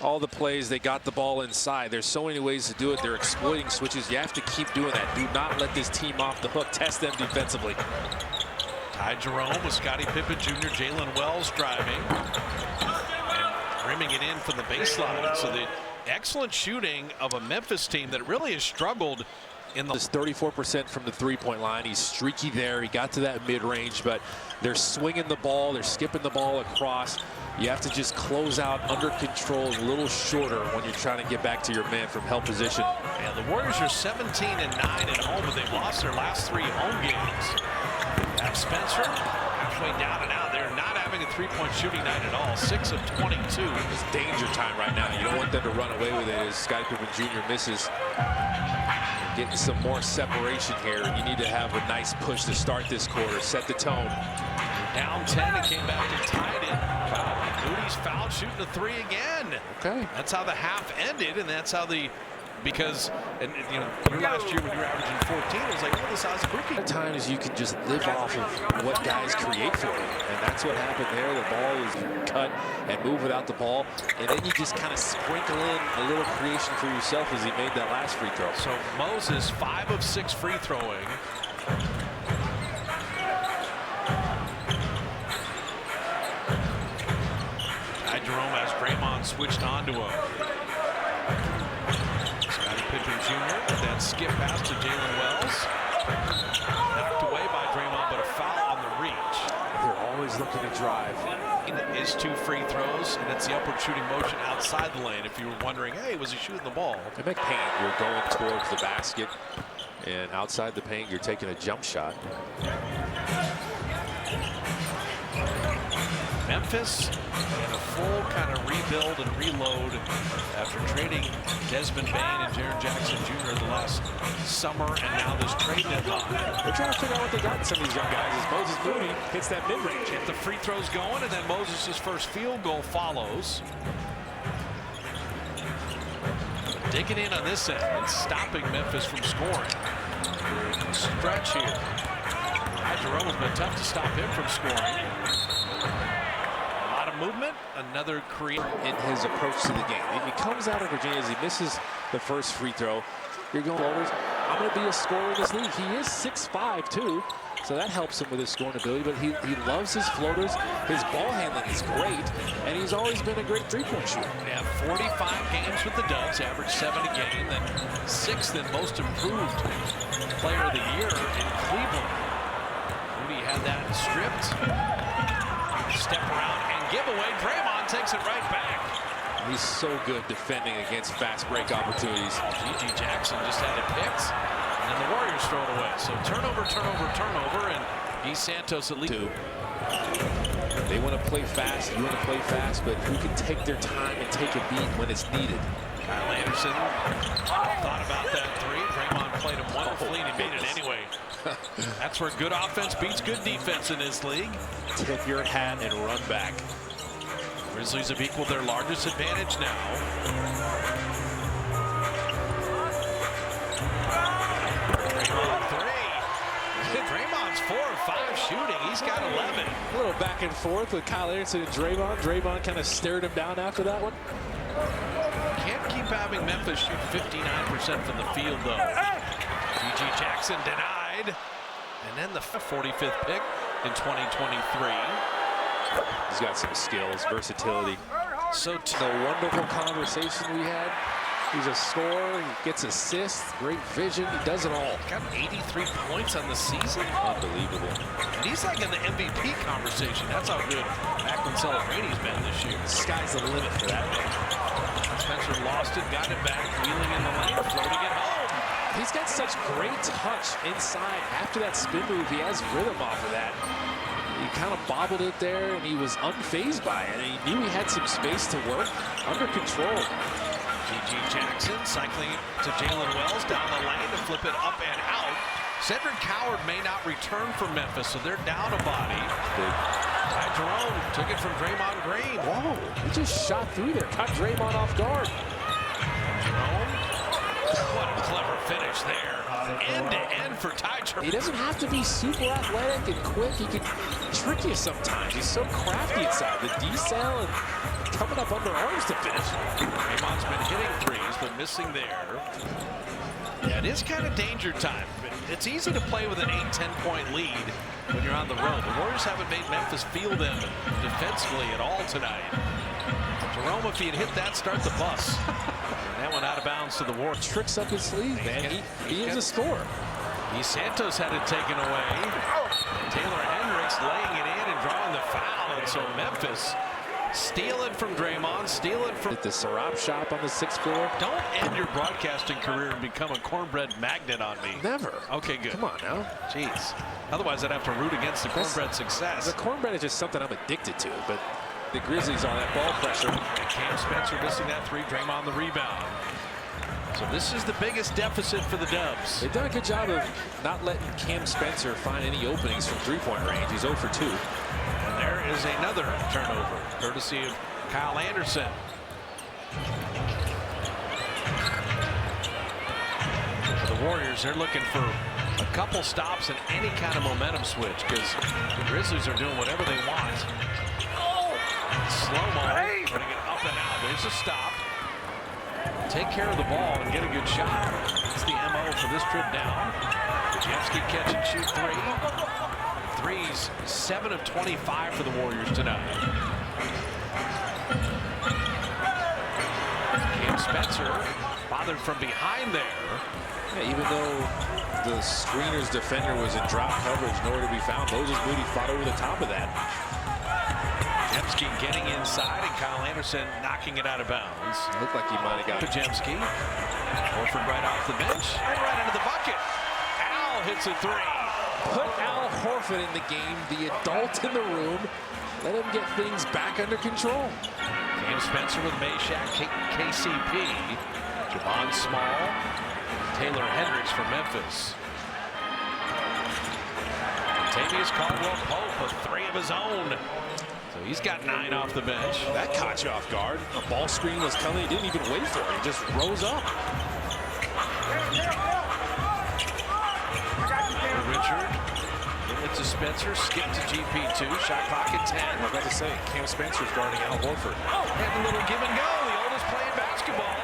All the plays, they got the ball inside. There's so many ways to do it. They're exploiting switches. You have to keep doing that. Do not let this team off the hook. Test them defensively. Ty Jerome with Scottie Pippen Jr., Jalen Wells driving and rimming it in from the baseline. So the excellent shooting of a Memphis team that really has struggled in the 34% from the three-point line. He's streaky there. He got to that mid-range, but they're swinging the ball. They're skipping the ball across. You have to just close out under control, a little shorter when you're trying to get back to your man from help position. Yeah, the Warriors are 17-9 at home, but they've lost their last 3 home games. Have Spencer halfway down and out. They're not having a three-point shooting night at all. 6 of 22. It's danger time right now. You don't want them to run away with it as Scottie Pippen Jr. misses. Getting some more separation here. You need to have a nice push to start this quarter. Set the tone. Down 10 and came back and tied it. Moody's foul shooting a 3 again. Okay. That's how the half ended, and that's how the because you know, your last year when you were averaging 14, it was like, oh, this house is spooky. At times you can just live off of what guys create for you, and that's what happened there. The ball is cut and move without the ball, and then you just kind of sprinkle in a little creation for yourself as he made that last free throw. So Moses 5 of 6 free throwing. Ty Jerome has Draymond switched onto him. Scottie Pippen Jr. with that skip pass to Jalen Wells. Knocked away by Draymond, but a foul on the reach. They're always looking to drive. It is 2 free throws, and it's the upward shooting motion outside the lane. If you were wondering, hey, was he shooting the ball? In the paint, you're going towards the basket, and outside the paint, you're taking a jump shot. Memphis in a full kind of rebuild and reload after trading Desmond Bane and Jaren Jackson Jr. the last summer, and now this trade deadline. They're trying to figure out what they got in some of these young guys as Moses Moody hits that mid-range. Get the free throws going, and then Moses' first field goal follows. Digging in on this end and stopping Memphis from scoring. Stretch here. Ty Jerome has been tough to stop him from scoring. Movement, another create in his approach to the game. He comes out of Virginia as he misses the first free throw. You're going, I'm going to be a scorer in this league. He is 6'5", too, so that helps him with his scoring ability. But he loves his floaters. His ball handling is great, and he's always been a great three-point shooter. Yeah, 45 games with the Dubs, averaged 7 a game, then 6th in most improved player of the year in Cleveland. Moody had that stripped. Step around and give away. Draymond takes it right back. He's so good defending against fast break opportunities. G.G. Jackson just had it picked, and then the Warriors throw it away. So turnover, and he's Santos at least. They want to play fast. You want to play fast, but who can take their time and take a beat when it's needed? Kyle Anderson thought about that 3. Draymond played him wonderfully, and he made it anyway. That's where good offense beats good defense in this league. Tip your hat and run back. Grizzlies have equaled their largest advantage now. Draymond 3. Draymond's 4 of 5 shooting. He's got 11. A little back and forth with Kyle Anderson and Draymond. Draymond kind of stared him down after that one. Can't keep having Memphis shoot 59% from the field, though. G.G. Jackson denied. And then the 45th pick in 2023. He's got some skills, versatility. So the wonderful conversation we had. He's a scorer, he gets assists, great vision, he does it all. Got 83 points on the season. Unbelievable. And he's like in the MVP conversation. That's how good Macklin Celebrini's been this year. The sky's the limit for that man. Spencer lost it, got it back, wheeling in the lane, floating it home. He's got such great touch inside. After that spin move, he has rhythm off of that. He kind of bobbled it there, and he was unfazed by it. And he knew he had some space to work, under control. G.G. Jackson cycling to Jalen Wells down the lane to flip it up and out. Cedric Coward may not return for Memphis, so they're down a body. Ty Jerome took it from Draymond Green. Whoa, he just shot through there, caught Draymond off guard. Jerome, what a clever finish there. End to end for Ty Jerome. He doesn't have to be super athletic and quick. He can trick you sometimes. He's so crafty inside. The decel and coming up underarms to finish. Draymond's been hitting threes, but missing there. Yeah, it is kind of danger time. It's easy to play with an 8-10 point lead when you're on the road. The Warriors haven't made Memphis feel them defensively at all tonight. Jerome, if he had hit that, start the bus. And that went out of bounds to the Warriors. Tricks up his sleeve, man. He is a scorer. Santos had it taken away. And Taylor Hendricks laying it in and drawing the foul. And so Memphis stealing from Draymond, stealing from At the syrup shop on the 6th floor. Don't end your broadcasting career and become a cornbread magnet on me. Never. Okay, good. Come on now. Jeez. Otherwise, I'd have to root against the cornbread success. The cornbread is just something I'm addicted to, but the Grizzlies on that ball pressure. And Cam Spencer missing that three. Draymond the rebound. So this is the biggest deficit for the Dubs. They've done a good job of not letting Cam Spencer find any openings from three-point range. He's 0 for 2. And there is another turnover, courtesy of Kyle Anderson. For the Warriors, they're looking for a couple stops and any kind of momentum switch because the Grizzlies are doing whatever they want. Slow-mo, putting it up and out. There's a stop. Take care of the ball and get a good shot. That's the MO for this trip down. Jemski catch and shoot three. Threes, 7 of 25 for the Warriors tonight. Cam Spencer bothered from behind there. Yeah, even though the screener's defender was in drop coverage, nowhere to be found, Moses Moody fought over the top of that. Jemski getting inside and Kyle Anderson knocking it out of bounds. Looked like he might have got Jemski. Horford right off the bench and right into the bucket. Al hits a three. Put Al Horford in the game, the adult in the room. Let him get things back under control. Cam Spencer with Meshack, KCP, Javon Small, Taylor Hendricks from Memphis. Tavius Caldwell-Pope, a three of his own. So he's got 9 off the bench. That caught you off guard. A ball screen was coming. He didn't even wait for it. He just rose up. Richard, to Spencer, skip to GP2, shot clock at 10. I was about to say, Cam Spencer's guarding Al Horford. And a little give and go, the oldest playing basketball,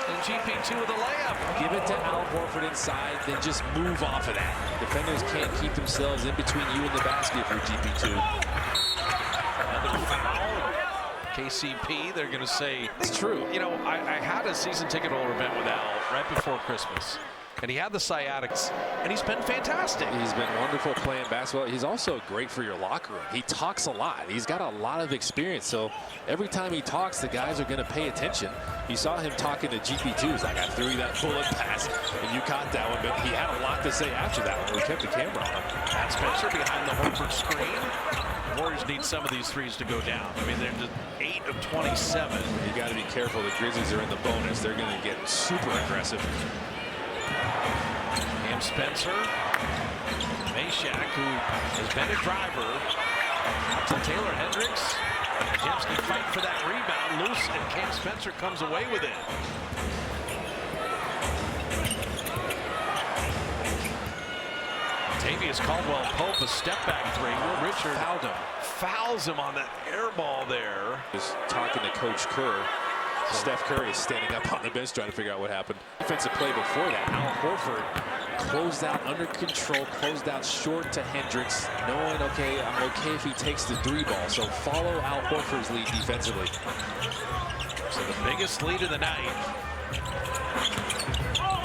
and GP2 with a layup. Give it to Al Horford inside, then just move off of that. Defenders can't keep themselves in between you and the basket for GP2. Another foul. KCP, they're going to say. It's true. You know, I had a season ticket holder event with Al right before Christmas. And he had the sciatics, and he's been fantastic. He's been wonderful playing basketball. He's also great for your locker room. He talks a lot. He's got a lot of experience, so every time he talks, the guys are going to pay attention. You saw him talking to GP2. He's like, I threw you that bullet pass, and you caught that one, but he had a lot to say after that one. We kept the camera on him. Pat Spencer behind the Horford screen. The Warriors need some of these threes to go down. I mean, they're just 8 of 27. You got to be careful. The Grizzlies are in the bonus. They're going to get super aggressive. Cam Spencer, Meshack, who has been a driver, to Taylor Hendricks. Jemski fight for that rebound, loose, and Cam Spencer comes away with it. Tavius Caldwell-Pope, a step-back three. Will Richard fouls him on that air ball there. Just talking to Coach Kerr. Steph Curry is standing up on the bench trying to figure out what happened. Defensive play before that. Al Horford closed out under control, closed out short to Hendricks, knowing, okay, I'm okay if he takes the 3 ball. So follow Al Horford's lead defensively. So the biggest lead of the night.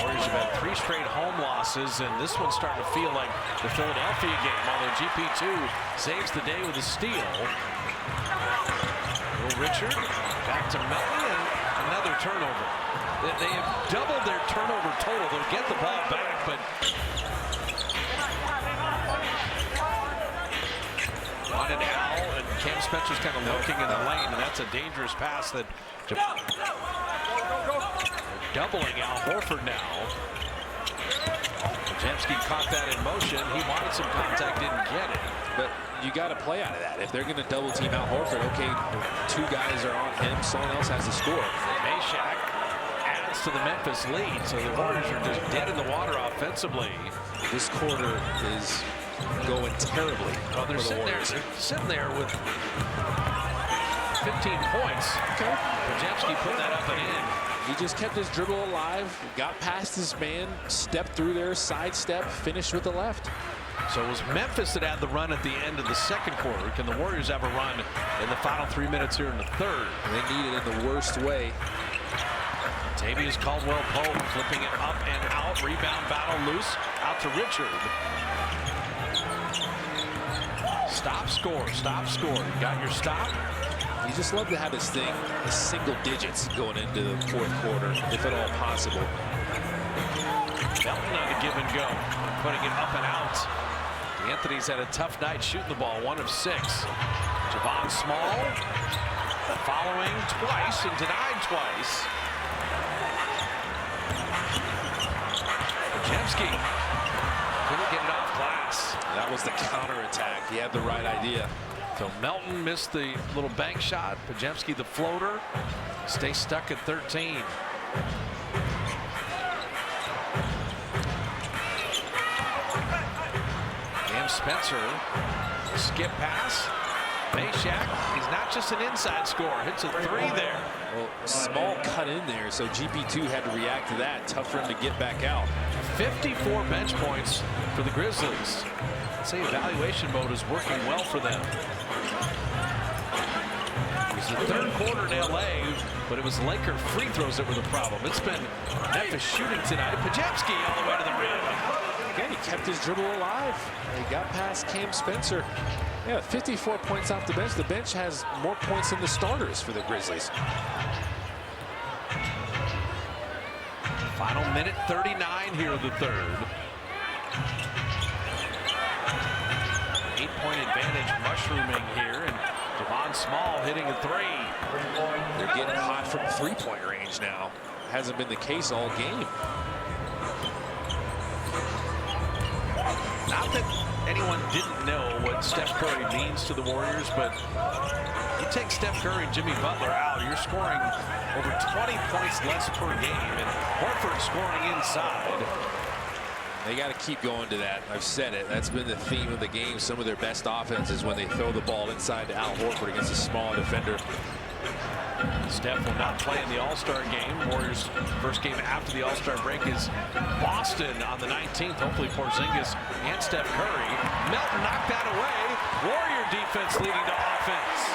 Warriors have had 3 straight home losses, and this one's starting to feel like the Philadelphia game, although GP2 saves the day with a steal. Will Richard back to Melton, and another turnover. They have doubled their turnover total. They'll get the ball back, but wanted Al, and Cam Spencer's kind of lurking in the lane, and that's a dangerous pass that doubling Al Horford now. Jemski caught that in motion. He wanted some contact, didn't get it. But you got to play out of that. If they're going to double team Al Horford, okay, 2 guys are on him, someone else has to score. Meshack adds to the Memphis lead. So the Warriors are just dead in the water offensively. This quarter is going terribly. Well, they're sitting there with 15 points. Okay. Podziemski put that up and in. He just kept his dribble alive, got past his man, stepped through there, sidestep, finished with the left. So it was Memphis that had the run at the end of the second quarter. Can the Warriors have a run in the final 3 minutes here in the third? They need it in the worst way. Tavius Caldwell-Pope flipping it up and out. Rebound battle loose. Out to Richard. Stop, score, stop, score. You got your stop. You just love to have this thing single digits going into the fourth quarter, if at all possible. Melton on the give and go. Putting it up and out. Anthony's had a tough night shooting the ball, 1 of 6. Javon Small following twice and denied twice. Podziemski couldn't get it off glass. That was the counterattack. He had the right idea. So Melton missed the little bank shot. Podziemski the floater. Stay stuck at 13. Spencer, skip pass. Mayshak, he's not just an inside scorer, hits a 3 there. Well, Small cut in there, so GP2 had to react to that. Tough for him to get back out. 54 bench points for the Grizzlies. I'd say evaluation mode is working well for them. It was the third quarter in LA, but it was Laker free throws that were the problem. It's been Memphis shooting tonight. Podziemski all the way to the rim. Again, he kept his dribble alive. He got past Cam Spencer. Yeah, 54 points off the bench. The bench has more points than the starters for the Grizzlies. Final minute 39 here of the third. 8-point advantage mushrooming here, and Javon Small hitting a 3. They're getting hot from three-point range now. Hasn't been the case all game. Not that anyone didn't know what Steph Curry means to the Warriors, but you take Steph Curry and Jimmy Butler out, you're scoring over 20 points less per game, and Horford scoring inside. They got to keep going to that. I've said it. That's been the theme of the game. Some of their best offenses when they throw the ball inside to Al Horford against a small defender. Steph will not play in the All-Star game. Warriors' first game after the All-Star break is Boston on the 19th. Hopefully Porzingis and Steph Curry. Melton knocked that away. Warrior defense leading to offense.